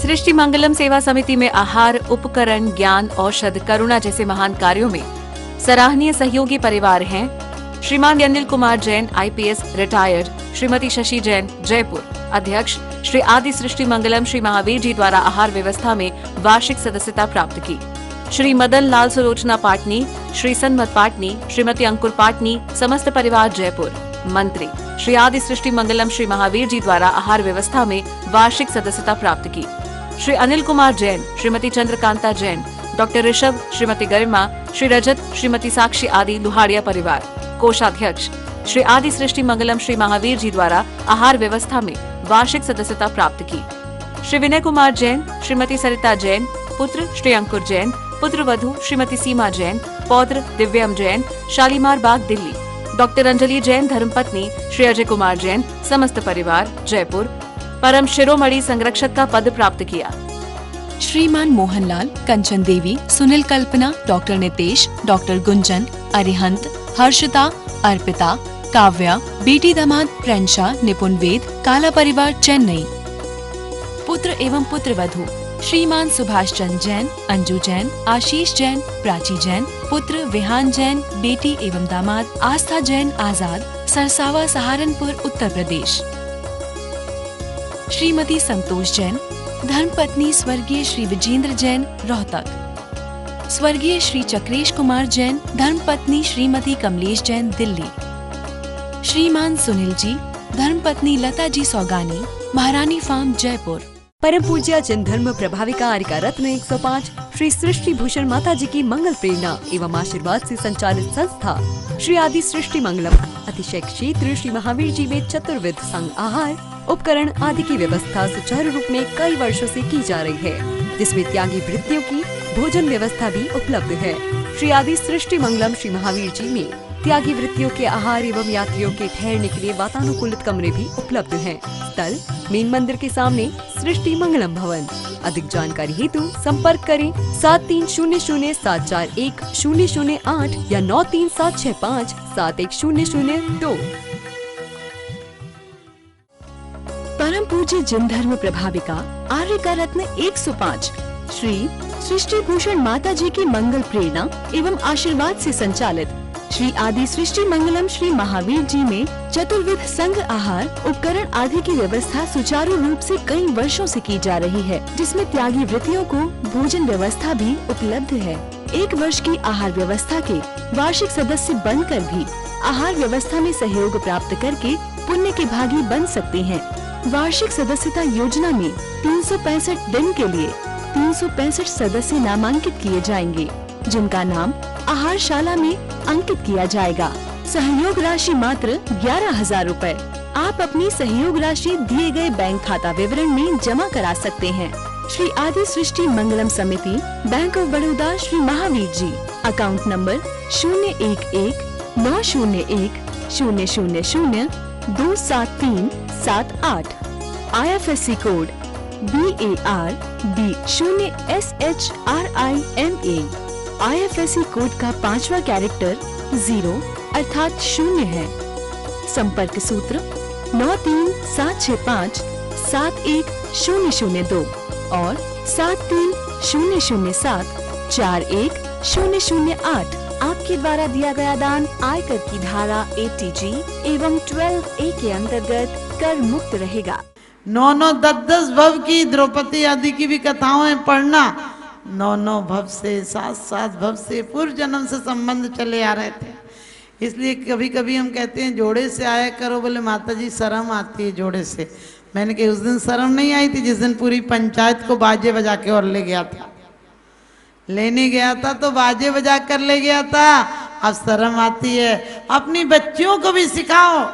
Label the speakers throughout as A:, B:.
A: सृष्टि मंगलम सेवा समिति में आहार, उपकरण, ज्ञान, औषध, करुणा जैसे महान कार्यों में सराहनीय सहयोगी परिवार हैं श्रीमान अनिल कुमार जैन, IPS रिटायर्ड, श्रीमती शशि जैन, जयपुर। अध्यक्ष श्री आदि सृष्टि मंगलम श्री महावीर जी द्वारा आहार व्यवस्था में वार्षिक सदस्यता प्राप्त की। श्री मदन लाल सुलोचना पाटनी, श्री सन्मत पाटनी, श्रीमती अंकुर पाटनी, समस्त परिवार जयपुर। मंत्री श्री आदि सृष्टि मंगलम श्री महावीर जी द्वारा आहार व्यवस्था में वार्षिक सदस्यता प्राप्त की। श्री अनिल कुमार जैन, श्रीमती चंद्रकांता जैन, डॉक्टर ऋषभ, श्रीमती गरिमा, श्री रजत, श्रीमती साक्षी आदि लुहाड़िया परिवार। कोषाध्यक्ष श्री आदि सृष्टि मंगलम श्री महावीर जी द्वारा आहार व्यवस्था में वार्षिक सदस्यता प्राप्त की। श्री विनय कुमार जैन, श्रीमती सरिता जैन, पुत्र श्री अंकुर जैन, पुत्र वधू श्रीमती सीमा जैन, पौत्र दिव्यम जैन, शालीमार बाग दिल्ली। डॉक्टर अंजलि जैन, धर्मपत्नी श्री अजय कुमार जैन, समस्त परिवार जयपुर। परम शिरोमणि संरक्षक का पद प्राप्त किया।
B: श्रीमान मोहनलाल, कंचन देवी, सुनील कल्पना, डॉक्टर नितेश, डॉक्टर गुंजन, अरिहंत, हर्षिता, अर्पिता, काव्या, बेटी दामाद प्रेंशा, निपुण वेद, काला परिवार चेन्नई। पुत्र एवं पुत्र वधू श्रीमान सुभाष चंद्र जैन, अंजू जैन, आशीष जैन, प्राची जैन, पुत्र विहान जैन, बेटी एवं दामाद आस्था जैन आजाद, सरसावा, सहारनपुर, उत्तर प्रदेश। श्रीमती संतोष जैन, धर्मपत्नी स्वर्गीय श्री विजेंद्र जैन, रोहतक। स्वर्गीय श्री चक्रेश कुमार जैन, धर्मपत्नी श्रीमती कमलेश जैन, दिल्ली। श्रीमान सुनील जी, धर्मपत्नी लता जी सौगानी, महारानी फार्म, जयपुर।
C: परम पूज्य जन धर्म प्रभाविका आरिका रत्न 105 श्री सृष्टि भूषण माता जी की मंगल प्रेरणा एवं आशीर्वाद से संचालित संस्था श्री आदि सृष्टि मंगलम अतिशय क्षेत्र श्री महावीर जी में चतुर्विध संघ आहार, उपकरण आदि की व्यवस्था सुचारू रूप में कई वर्षों से की जा रही है, जिसमें त्यागी वृत्तियों की भोजन व्यवस्था भी उपलब्ध है। श्री आदि सृष्टि मंगलम श्री महावीर जी में त्यागी वृत्तियों के आहार एवं यात्रियों के ठहरने के लिए वातानुकूलित कमरे भी उपलब्ध हैं। स्थल मेन मंदिर के सामने सृष्टि मंगलम भवन। अधिक जानकारी हेतु संपर्क करें 7300741008 या 9376571002।
B: परम पूज्य जन धर्म प्रभाविका आर्यका रत्न 105 श्री सृष्टि भूषण माता जी की मंगल प्रेरणा एवं आशीर्वाद से संचालित श्री आदि सृष्टि मंगलम श्री महावीर जी में चतुर्विध संघ आहार, उपकरण आदि की व्यवस्था सुचारू रूप से कई वर्षों से की जा रही है, जिसमें त्यागी वृत्तियों को भोजन व्यवस्था भी उपलब्ध है। 1 वर्ष की आहार व्यवस्था के वार्षिक सदस्य बनकर भी आहार व्यवस्था में सहयोग प्राप्त करके पुण्य के भागी बन सकते हैं। वार्षिक सदस्यता योजना में 365 दिन के लिए 365 सदस्य नामांकित किए जाएंगे, जिनका नाम आहारशाला में अंकित किया जाएगा। सहयोग राशि मात्र 11,000 रूपए। आप अपनी सहयोग राशि दिए गए बैंक खाता विवरण में जमा करा सकते हैं। श्री आदि Srishti Mangalam Samiti, bank of Baroda, Shri Mahavir ji. Account number 011-901-000-27378। IFSC code BARB0SHRIMA। IFSC code का 5वां कैरेक्टर 0 अर्थात 0 है। संपर्क सूत्र 9376571002 और 7300741008। आपके द्वारा दिया गया दान आयकर की धारा 80G एवं 12A के अंतर्गत कर मुक्त रहेगा।
D: 9 10 भव की द्रौपदी आदि की भी कथाएं पढ़ना, 9 भव से 7 भव से पूर्व जन्म से संबंध चले आ रहे थे। इसलिए कभी कभी हम कहते हैं जोड़े से आया करो, बोले माता जी शर्म आती है जोड़े से। मैंने कहा उस दिन शर्म नहीं आई थी जिस दिन पूरी पंचायत को बाजे बजा के और ले गया था, लेने गया था तो बाजे बजा कर ले गया था। अब शर्म आती है। अपनी बच्चियों को भी सिखाओ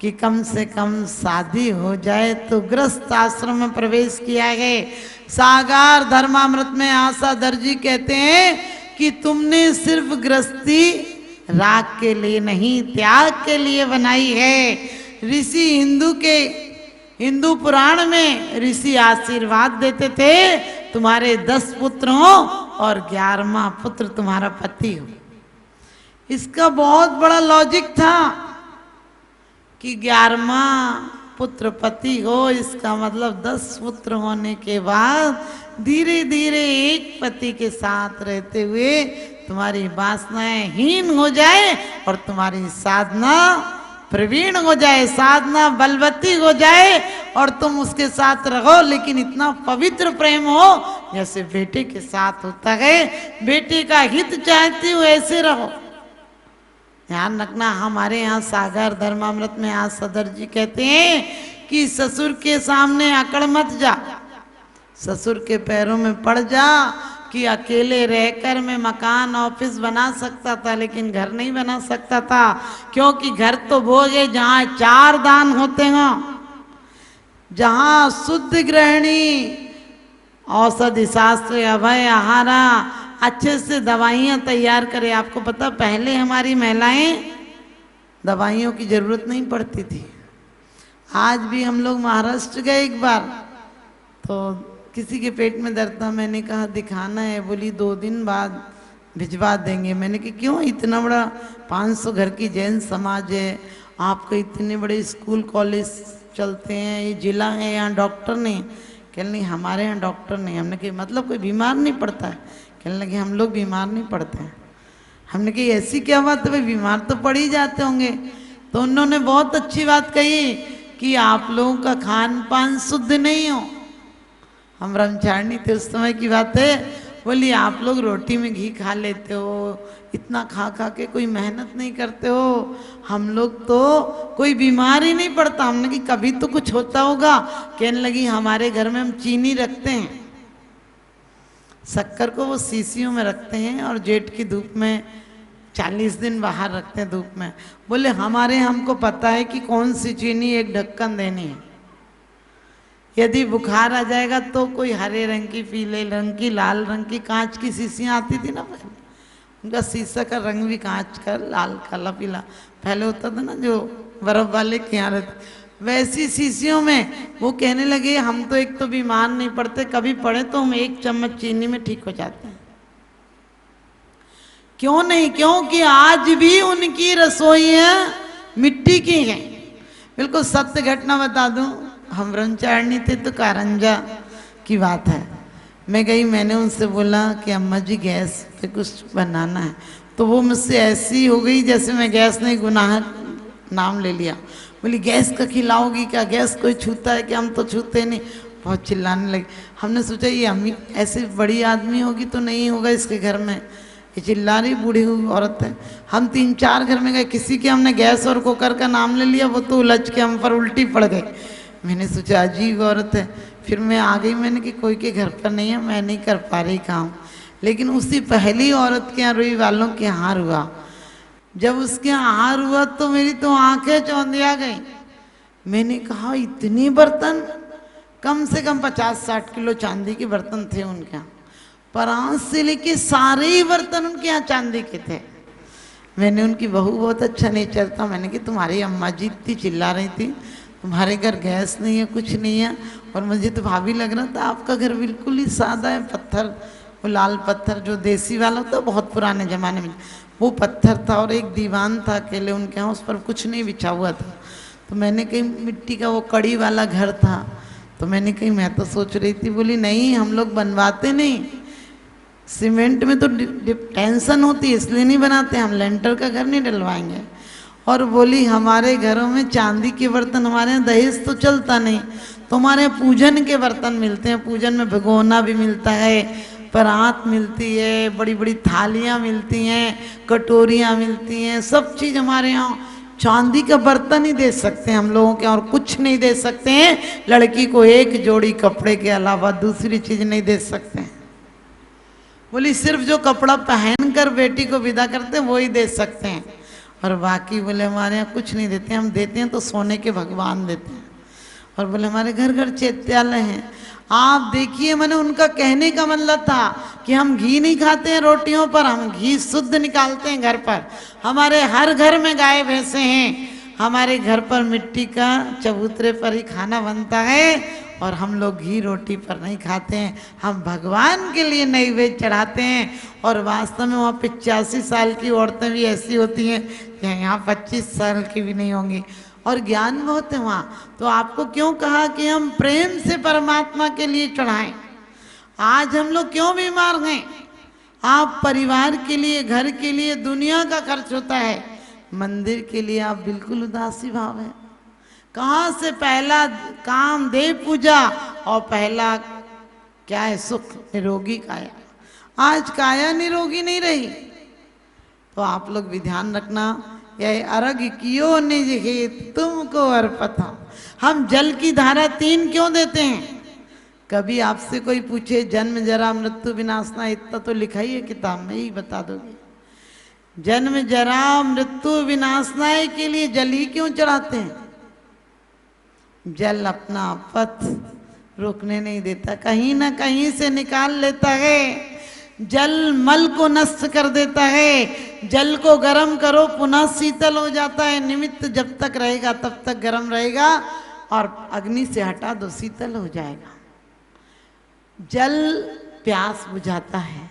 D: कि कम से कम शादी हो जाए तो गृहस्थ आश्रम में प्रवेश किया गए। सागार धर्मामृत में आशा दर्जी कहते हैं कि तुमने सिर्फ गृहस्थी राग के लिए नहीं, त्याग के लिए बनाई है। ऋषि हिंदू पुराण में ऋषि आशीर्वाद देते थे तुम्हारे 10 पुत्र हो और 11वां पुत्र तुम्हारा पति हो। इसका बहुत बड़ा लॉजिक था कि 11वां पुत्रपति हो, इसका मतलब 10 पुत्र होने के बाद धीरे धीरे एक पति के साथ रहते हुए तुम्हारी वासनाएं हीन हो जाए और तुम्हारी साधना प्रवीण हो जाए, साधना बलवती हो जाए और तुम उसके साथ रहो, लेकिन इतना पवित्र प्रेम हो जैसे बेटे के साथ होता है। बेटे का हित चाहती हो ऐसे रहो। ध्यान रखना, हमारे यहाँ सागर धर्मामृत में आज सदर जी कहते हैं कि ससुर के सामने अकड़ मत जा, ससुर के पैरों में पड़ जा। कि अकेले रहकर मैं मकान ऑफिस बना सकता था लेकिन घर नहीं बना सकता था, क्योंकि घर तो वो है जहाँ 4 दान होते हैं, जहाँ शुद्ध गृहिणी औषधि शास्त्र अभय आहारा अच्छे से दवाइयाँ तैयार करे। आपको पता पहले हमारी महिलाएं दवाइयों की जरूरत नहीं पड़ती थी। आज भी हम लोग महाराष्ट्र गए एक बार, तो किसी के पेट में दर्द था, मैंने कहा दिखाना है, बोली 2 दिन बाद भिजवा देंगे। मैंने कहा क्यों, इतना बड़ा 500 घर की जैन समाज है, आपके इतने बड़े स्कूल कॉलेज चलते हैं, ये जिला है, यहाँ डॉक्टर नहीं? कहने नहीं हमारे यहाँ डॉक्टर नहीं। हमने कहा मतलब कोई बीमार नहीं पड़ता है? कहने लगे हम लोग बीमार नहीं पड़ते हैं। हमने कही ऐसी क्या बात है भाई, बीमार तो पड़ ही जाते होंगे। तो उन्होंने बहुत अच्छी बात कही कि आप लोगों का खान पान शुद्ध नहीं हो। हम ब्रह्मचारिणी थे उस समय की बात है, बोली आप लोग रोटी में घी खा लेते हो, इतना खा खा के कोई मेहनत नहीं करते हो, हम लोग तो कोई बीमार ही नहीं पड़ता। हमने कि कभी तो कुछ होता होगा। कहने लगी हमारे घर में हम चीनी रखते हैं, शक्कर को वो शीशियों में रखते हैं और जेठ की धूप में 40 दिन बाहर रखते हैं धूप में। बोले हमारे हमको पता है कि कौन सी चीनी एक ढक्कन देनी है, यदि बुखार आ जाएगा तो कोई हरे रंग की, पीले रंग की, लाल रंग की कांच की शीशियाँ आती थी ना पहले, उनका शीशा का रंग भी कांच का लाल काला पीला पहले होता था ना, जो बर्फ वाले के यहाँ रहते, वैसी शीशियों में। वो कहने लगे हम तो एक तो बीमार नहीं पड़ते, कभी पड़े तो हम 1 चम्मच चीनी में ठीक हो जाते हैं। क्यों नहीं? क्योंकि आज भी उनकी रसोइयाँ मिट्टी की हैं। बिल्कुल सत्य घटना बता दूं, हम ब्रह्मचारिणी थे तो कारंजा की बात है, मैं गई, मैंने उनसे बोला कि अम्मा जी गैस पे कुछ बनाना है, तो वो मुझसे ऐसी हो गई जैसे मैं गैस नहीं, गुनाह नाम ले लिया। बोली गैस का खिलाओगी क्या, गैस कोई छूता है कि हम तो छूते नहीं। बहुत चिल्लाने लगी। हमने सोचा ये अम्मी ऐसी बड़ी आदमी होगी तो नहीं होगा इसके घर में, ये चिल्ला रही बूढ़ी हुई औरत है। हम 3-4 घर में गए, किसी के हमने गैस और कुकर का नाम ले लिया, वो तो उलझ के हम पर उल्टी पड़ गई। मैंने सोचा अजीब औरत है, फिर मैं आ गई, मैंने कि कोई के घर पर नहीं है, मैं नहीं कर पा रही काम। लेकिन उसी पहली औरत के यहाँ रुई वालों के हार हुआ। जब उसके यहाँ हार हुआ तो मेरी तो आंखें चौंधिया गई। मैंने कहा इतनी बर्तन, कम से कम 50-60 किलो चांदी के बर्तन थे उनके यहाँ, परांस से लेके सारे ही बर्तन उनके यहाँ चांदी के थे। मैंने उनकी बहू बहुत अच्छा नेचर था, मैंने कि तुम्हारी अम्मा जी इतनी चिल्ला रही थी, तुम्हारे घर गैस नहीं है, कुछ नहीं है, और मुझे तो भाभी लग रहा था आपका घर बिल्कुल ही सादा है, पत्थर, वो लाल पत्थर जो देसी वाला होता है, बहुत पुराने ज़माने में वो पत्थर था, और एक दीवान था अकेले उनके यहाँ, उस पर कुछ नहीं बिछा हुआ था। तो मैंने कही मिट्टी का वो कड़ी वाला घर था, तो मैंने कही मैं तो सोच रही थी, बोली नहीं हम लोग बनवाते नहीं, सीमेंट में तो टेंशन होती है इसलिए नहीं बनाते, हम लेंटर का घर नहीं डलवाएंगे। और बोली हमारे घरों में चांदी के बर्तन, हमारे यहाँ दहेज तो चलता नहीं, तो हमारे यहाँ पूजन के बर्तन मिलते हैं, पूजन में भिगोना भी मिलता है, परात मिलती है, बड़ी बड़ी थालियाँ मिलती हैं, कटोरियाँ मिलती हैं, सब चीज़ हमारे यहाँ। चांदी का बर्तन ही दे सकते हैं हम लोगों के, और कुछ नहीं दे सकते हैं। लड़की को एक जोड़ी कपड़े के अलावा दूसरी चीज़ नहीं दे सकते हैं। बोली सिर्फ जो कपड़ा पहन कर बेटी को विदा करते हैं वो ही दे सकते हैं, और बाकी बोले हमारे यहाँ कुछ नहीं देते, हम देते हैं तो सोने के भगवान देते हैं। और बोले हमारे घर घर चैत्यालय हैं। आप देखिए, मैंने उनका कहने का मतलब था कि हम घी नहीं खाते हैं रोटियों पर, हम घी शुद्ध निकालते हैं घर पर। हमारे हर घर में गाय भैंसे हैं, हमारे घर पर मिट्टी का चबूतरे पर ही खाना बनता है, और हम लोग घी रोटी पर नहीं खाते हैं, हम भगवान के लिए नैवेद्य चढ़ाते हैं। और वास्तव में वहाँ 85 साल की औरतें भी ऐसी होती हैं, यहाँ 25 साल की भी नहीं होंगी, और ज्ञान बहुत है वहाँ। तो आपको क्यों कहा कि हम प्रेम से परमात्मा के लिए चढ़ाएं? आज हम लोग क्यों बीमार हैं? आप परिवार के लिए, घर के लिए दुनिया का खर्च होता है, मंदिर के लिए आप बिल्कुल उदासी भाव है। कहाँ से पहला काम देव पूजा और पहला क्या है? सुख, निरोगी काया। आज काया निरोगी नहीं रही। तो आप लोग भी ध्यान रखना, यह अर्घ कियो निज हेत तुमको अर्पता। हम जल की धारा 3 क्यों देते हैं? कभी आपसे कोई पूछे जन्म जरा मृत्यु विनाशना, इतना तो लिखा ही है किताब में, ही बता दोगे। जन्म जरा मृत्यु विनाशनाय के लिए जल ही क्यों चढ़ाते हैं? जल अपना पथ रोकने नहीं देता, कहीं ना कहीं से निकाल लेता है। जल मल को नष्ट कर देता है। जल को गर्म करो पुनः शीतल हो जाता है। निमित्त जब तक रहेगा तब तक गर्म रहेगा, और अग्नि से हटा दो शीतल हो जाएगा। जल प्यास बुझाता है,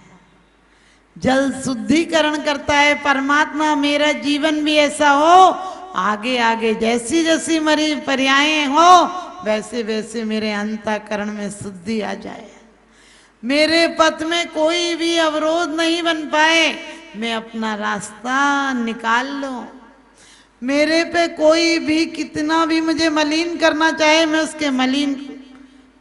D: जल शुद्धिकरण करता है। परमात्मा मेरा जीवन भी ऐसा हो, आगे आगे जैसी जैसी मरी पर्यायें हो, वैसे वैसे मेरे अंतःकरण में शुद्धि आ जाए। मेरे पथ में कोई भी अवरोध नहीं बन पाए, मैं अपना रास्ता निकाल लूं। मेरे पे कोई भी कितना भी मुझे मलिन करना चाहे, मैं उसके मलिन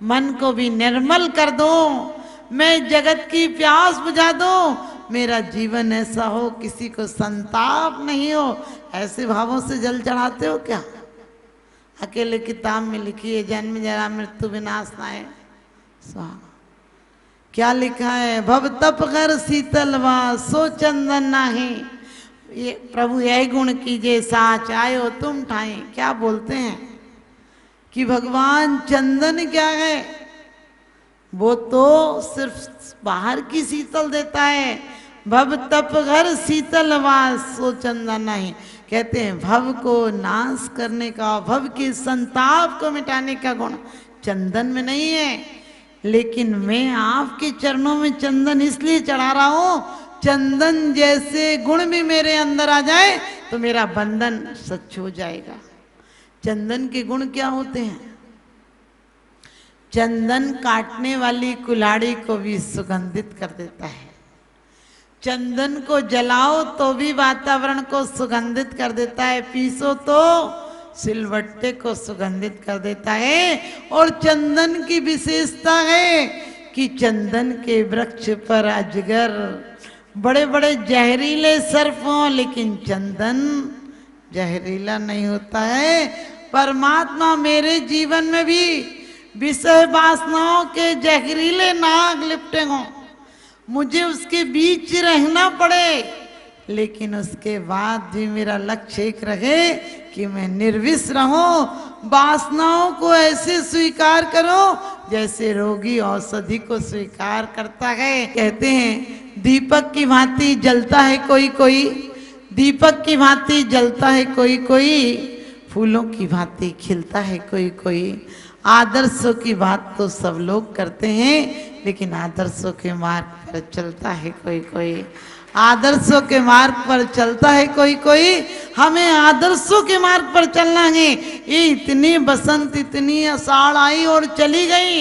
D: मन को भी निर्मल कर दूं। मैं जगत की प्यास बुझा दूं। मेरा जीवन ऐसा हो किसी को संताप नहीं हो। ऐसे भावों से जल चढ़ाते हो क्या? अकेले किताब में लिखी है जन्म जरा मृत्यु विनाशनाय स्वाहा। क्या लिखा है? भव तप कर शीतल वास सो चंदन नाही। ये प्रभु यही गुण कीजिए साच आयो तुम ठाई। क्या बोलते हैं कि भगवान चंदन क्या है? वो तो सिर्फ बाहर की शीतल देता है। भव तप घर शीतल वास सो चंदन नहीं। कहते हैं भव को नाश करने का, भव के संताप को मिटाने का गुण चंदन में नहीं है। लेकिन मैं आपके चरणों में चंदन इसलिए चढ़ा रहा हूं, चंदन जैसे गुण भी मेरे अंदर आ जाए तो मेरा बंधन सच हो जाएगा। चंदन के गुण क्या होते हैं? चंदन काटने वाली कुल्हाड़ी को भी सुगंधित कर देता है। चंदन को जलाओ तो भी वातावरण को सुगंधित कर देता है। पीसो तो सिलवट्टे को सुगंधित कर देता है। और चंदन की विशेषता है कि चंदन के वृक्ष पर अजगर, बड़े बड़े जहरीले सर्प हों, लेकिन चंदन जहरीला नहीं होता है। परमात्मा मेरे जीवन में भी विषय वासनाओं के जहरीले नाग लिपटे हों, मुझे उसके बीच रहना पड़े, लेकिन उसके बाद भी मेरा लक्ष्य एक रहे कि मैं निर्विष रहूं। वासनाओं को ऐसे स्वीकार करो जैसे रोगी औषधि को स्वीकार करता है। कहते हैं दीपक की भांति जलता है कोई कोई, दीपक की भांति जलता है कोई कोई, फूलों की भांति खिलता है कोई कोई। आदर्शों की बात तो सब लोग करते हैं, लेकिन आदर्शों के मार्ग पर चलता है कोई कोई। आदर्शों के मार्ग पर चलता है कोई कोई। हमें आदर्शों के मार्ग पर चलना है। ये इतनी बसंत, इतनी आषाढ़ आई और चली गई।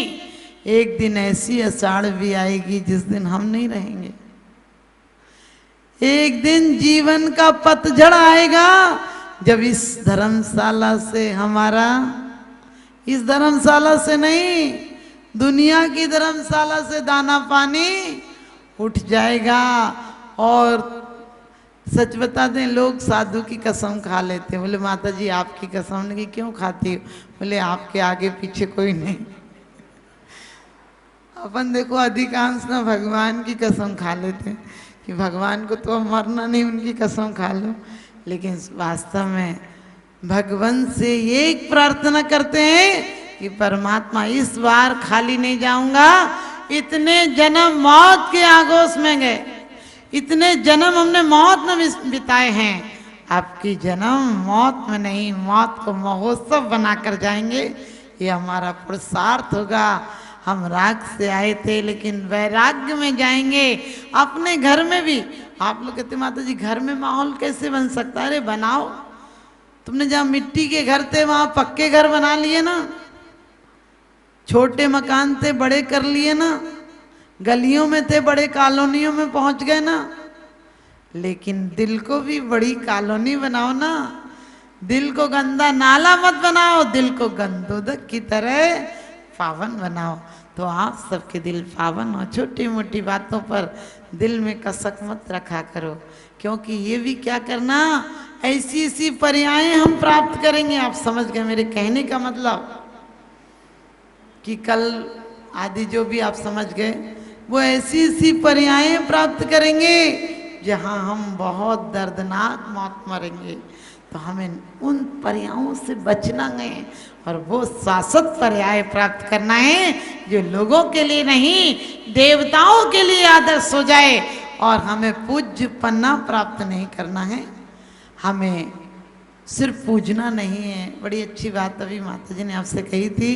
D: एक दिन ऐसी आषाढ़ भी आएगी जिस दिन हम नहीं रहेंगे। एक दिन जीवन का पतझड़ आएगा जब इस धर्मशाला से हमारा, इस धर्मशाला से नहीं, दुनिया की धर्मशाला से दाना पानी उठ जाएगा। और सच बता दें, लोग साधु की कसम खा लेते हैं। बोले माता जी आपकी कसम नहीं, क्यों खाती हो? बोले आपके आगे पीछे कोई नहीं। अपन देखो अधिकांश ना भगवान की कसम खा लेते हैं कि भगवान को तो मरना नहीं, उनकी कसम खा लो। लेकिन वास्तव में भगवान से ये एक प्रार्थना करते हैं कि परमात्मा इस बार खाली नहीं जाऊंगा। इतने जन्म मौत के आगोश में गए, इतने जन्म हमने मौत में बिताए हैं, आपकी जन्म मौत में नहीं, मौत को महोत्सव बनाकर जाएंगे। ये हमारा पुरुषार्थ होगा। हम राग से आए थे लेकिन वैराग्य में जाएंगे। अपने घर में भी आप लोग कहते माता जी घर में माहौल कैसे बन सकता है? अरे बनाओ, तुमने जहाँ मिट्टी के घर थे वहां पक्के घर बना लिए ना, छोटे मकान थे बड़े कर लिए ना, गलियों में थे बड़े कॉलोनियों में पहुंच गए ना। लेकिन दिल को भी बड़ी कॉलोनी बनाओ ना, दिल को गंदा नाला मत बनाओ, दिल को गंदोदक की तरह पावन बनाओ, तो आप सबके दिल पावन हो। छोटी मोटी बातों पर दिल में कसक मत रखा करो, क्योंकि ये भी क्या करना, ऐसी ऐसी पर्यायें हम प्राप्त करेंगे। आप समझ गए मेरे कहने का मतलब, कि कल आदि जो भी आप समझ गए, वो ऐसी ऐसी पर्यायें प्राप्त करेंगे जहां हम बहुत दर्दनाक मौत मरेंगे। तो हमें उन पर्यायों से बचना है और वो शाश्वत पर्याय प्राप्त करना है जो लोगों के लिए नहीं, देवताओं के लिए आदर्श हो जाए। और हमें पूज्य पन्ना प्राप्त नहीं करना है, हमें सिर्फ पूजना नहीं है। बड़ी अच्छी बात अभी माता जी ने आपसे कही थी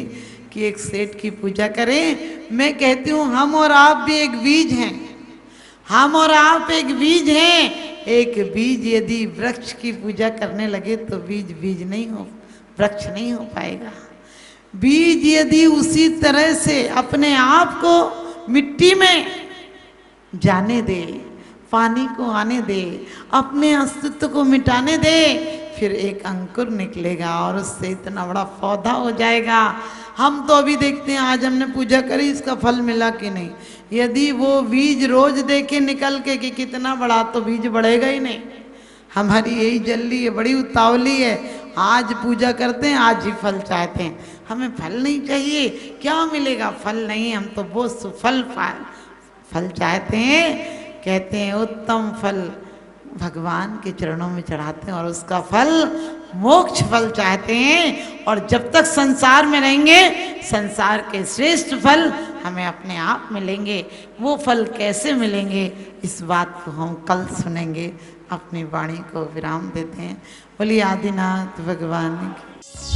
D: कि एक सेठ की पूजा करें। मैं कहती हूँ हम और आप भी एक बीज हैं, हम और आप एक बीज हैं। एक बीज यदि वृक्ष की पूजा करने लगे तो बीज बीज नहीं हो, वृक्ष नहीं हो पाएगा। बीज यदि उसी तरह से अपने आप को मिट्टी में जाने दे, पानी को आने दे, अपने अस्तित्व को मिटाने दे, फिर एक अंकुर निकलेगा और उससे इतना बड़ा पौधा हो जाएगा। हम तो अभी देखते हैं, आज हमने पूजा करी, इसका फल मिला कि नहीं। यदि वो बीज रोज देखे निकल के कि कितना बड़ा, तो बीज बढ़ेगा ही नहीं। हमारी यही जल्दी है, बड़ी उतावली है, आज पूजा करते हैं आज ही फल चाहते हैं। हमें फल नहीं चाहिए, क्या मिलेगा, फल नहीं, हम तो वो सुफल फल चाहते हैं। कहते हैं उत्तम फल भगवान के चरणों में चढ़ाते हैं और उसका फल मोक्ष फल चाहते हैं। और जब तक संसार में रहेंगे, संसार के श्रेष्ठ फल हमें अपने आप मिलेंगे। वो फल कैसे मिलेंगे, इस बात को हम कल सुनेंगे। अपनी वाणी को विराम देते हैं। बोलिए आदिनाथ भगवान की।